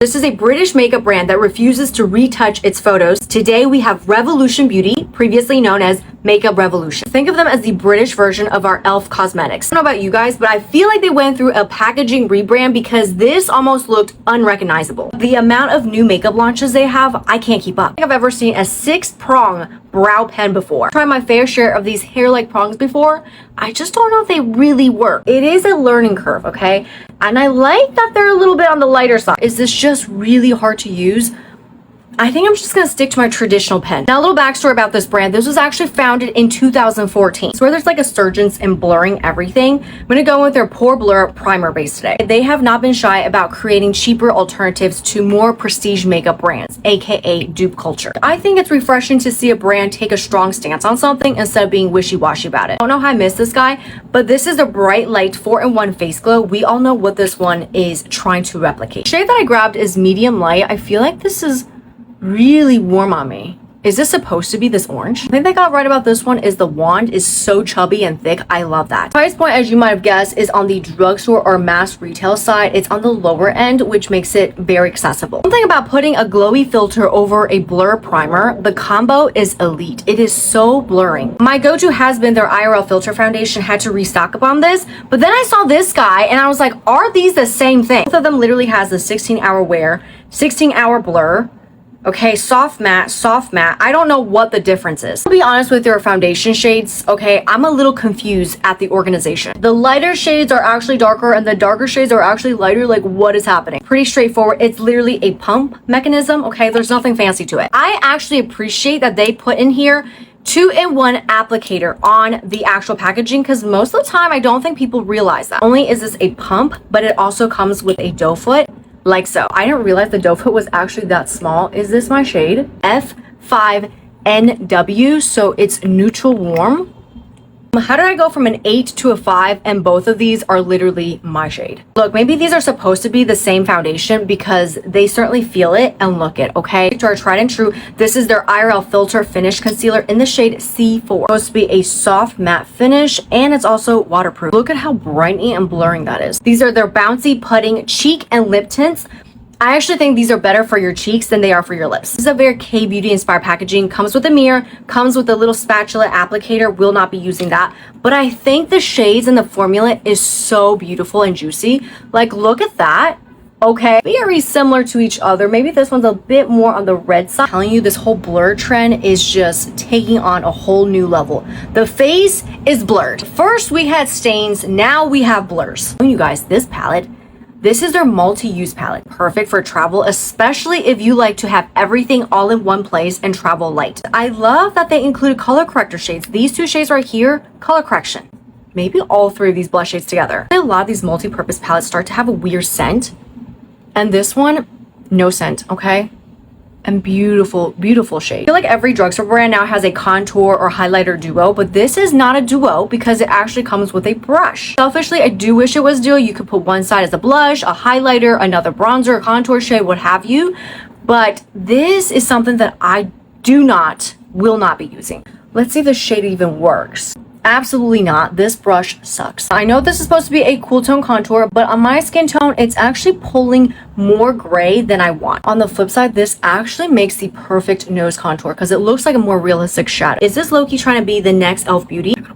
This is a British makeup brand that refuses to retouch its photos. Today we have Revolution Beauty, previously known as Makeup Revolution. Think of them as the British version of our e.l.f. Cosmetics. I don't know about you guys, but I feel like they went through a packaging rebrand because this almost looked unrecognizable. The amount of new makeup launches they have, I can't keep up. I don't think I've ever seen a 6-prong brow pen before. I've tried my fair share of these hair-like prongs before. I just don't know if they really work. It is a learning curve, okay? And I like that they're a little bit on the lighter side. Is this just really hard to use? I think I'm just gonna stick to my traditional pen. Now, a little backstory about this brand. This was actually founded in 2014. So where there's like a surgence in blurring everything, I'm gonna go with their Pore Blur Primer base today. They have not been shy about creating cheaper alternatives to more prestige makeup brands, aka dupe culture. I think it's refreshing to see a brand take a strong stance on something instead of being wishy-washy about it. I don't know how I missed this guy, but this is a Bright Light 4-in-1 face glow. We all know what this one is trying to replicate. The shade that I grabbed is medium light. I feel like this is really warm on me. Is this supposed to be this orange? I think they got right about this one is the wand is so chubby and thick. I love that. Price point, as you might have guessed, is on the drugstore or mass retail side. It's on the lower end, which makes it very accessible. One thing about putting a glowy filter over a blur primer, the combo is elite. It is so blurring. My go-to has been their IRL filter foundation. Had to restock up on this, but then I saw this guy and I was like, are these the same thing? Both of them literally has the 16-hour wear, 16-hour blur. Okay, soft matte. I don't know what the difference is. To be honest with your foundation shades, okay, I'm a little confused at the organization. The lighter shades are actually darker and the darker shades are actually lighter. Like, what is happening? Pretty straightforward. It's literally a pump mechanism, okay? There's nothing fancy to it. I actually appreciate that they put in here 2-in-1 applicator on the actual packaging because most of the time I don't think people realize that. Not only is this a pump, but it also comes with a doe foot. Like so. I didn't realize the doe foot was actually that small. Is this my shade? F5NW, so it's neutral warm. How did I go from an 8 to a 5 and both of these are literally my shade? Look, maybe these are supposed to be the same foundation because they certainly feel it and look it, okay? To our tried and true, this is their IRL Filter Finish Concealer in the shade C4. It's supposed to be a soft matte finish and it's also waterproof. Look at how brightening and blurring that is. These are their Bouncy Putting Cheek and Lip Tints. I actually think these are better for your cheeks than they are for your lips. This is a very K-beauty inspired packaging. Comes with a mirror, comes with a little spatula applicator. Will not be using that. But I think the shades and the formula is so beautiful and juicy. Like, look at that. Okay, very similar to each other. Maybe this one's a bit more on the red side. I'm telling you, this whole blur trend is just taking on a whole new level. The face is blurred. First we had stains, now we have blurs. You guys, this palette, this is their multi-use palette, perfect for travel, especially if you like to have everything all in one place and travel light. I love that they included color corrector shades. These two shades right here, color correction. Maybe all three of these blush shades together. A lot of these multi-purpose palettes start to have a weird scent. And this one, no scent, okay? And beautiful, beautiful shade. I feel like every drugstore brand now has a contour or highlighter duo, but this is not a duo because it actually comes with a brush. Selfishly, I do wish it was duo. You could put one side as a blush, a highlighter, another bronzer, a contour shade, what have you. But this is something that I will not be using. Let's see if the shade even works. Absolutely not. This brush sucks. I know this is supposed to be a cool tone contour, but on my skin tone, it's actually pulling more gray than I want. On the flip side, this actually makes the perfect nose contour because it looks like a more realistic shadow. Is this low-key trying to be the next e.l.f. Beauty? I'm gonna